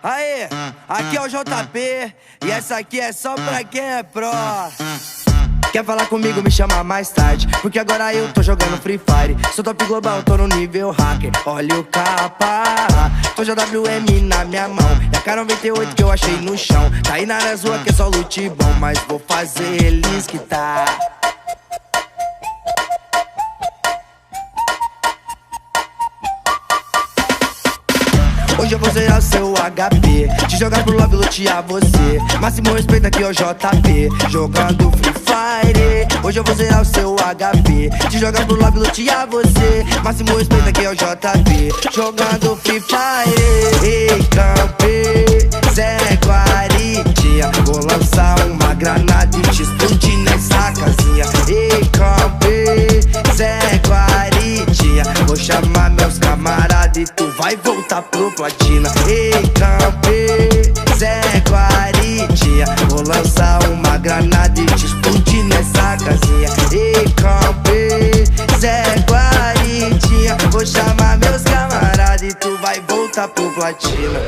Aê, aqui é o JP e essa aqui é só pra quem é pró. Quer falar comigo, me chama mais tarde, porque agora eu tô jogando Free Fire. Sou top global, tô no nível hacker. Olha o capa, tô JWM na minha mão. E a K98 que eu achei no chão. Tá aí na rua que é só loot bom, mas vou fazer eles quitar. Hoje eu vou zerar o seu HP, te jogar pro lobby, lutear você. Máximo respeito aqui é o JP, jogando Free Fire. Hoje eu vou zerar o seu HP, te jogar pro lobby, lutear você. Máximo respeito aqui é o JP, jogando Free Fire. Ei, campe, Zé Guaritinha, vou lançar uma granada e te explodir nessa casinha. Ei, campe, Zé Guaritinha, vou chamar meus camaradas e tu vai voltar pro platina. Ei, campe, Zé Guaritinha, vou lançar uma granada e te explodir nessa casinha. Ei, campe, Zé Guaritinha, vou chamar meus camaradas e tu vai voltar pro platina.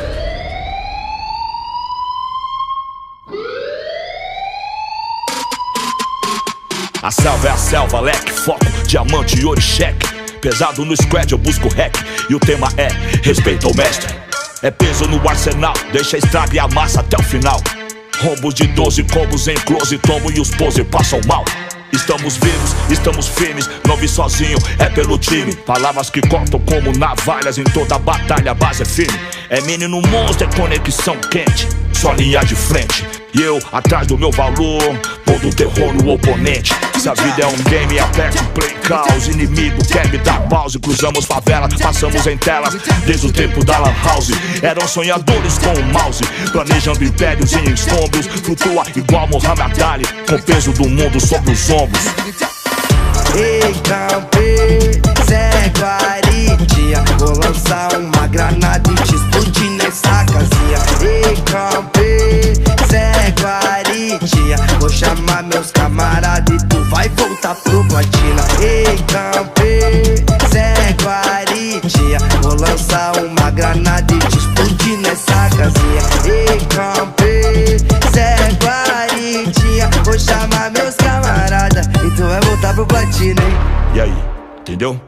A selva é a selva, leque, foco, diamante, ouro e cheque. Pesado no squad eu busco hack e o tema é respeita o mestre. É peso no arsenal, deixa a estrada e a massa até o final. Rombos de 12 combos em close, tomo e os pose passam mal. Estamos vivos, estamos firmes, não vi sozinho, é pelo time. Palavras que cortam como navalhas, em toda batalha a base é firme. É menino monstro, é conexão quente, só linha de frente. E eu, atrás do meu valor, pondo terror no oponente. Se a vida é um game, aperto play caos. Inimigo quer me dar pause. Cruzamos favela, passamos em telas desde o tempo da lan house. Eram sonhadores com o mouse, planejando impérios em escombros. Flutua igual Muhammad Ali, com o peso do mundo sobre os ombros. Ei, campe, Zé Guaritinha, vou lançar uma granada e te explodir nessa casinha. Ei, campe, Zé Guaritinha, vou chamar meus camaradas e tu vai voltar pro platina. Ei, campe, Zé Guaritinha, vou lançar uma granada e te explodir nessa casinha. Ei, campe, Zé Guaritinha, vou chamar meus camaradas e tu vai voltar pro platina, hein? E aí, entendeu?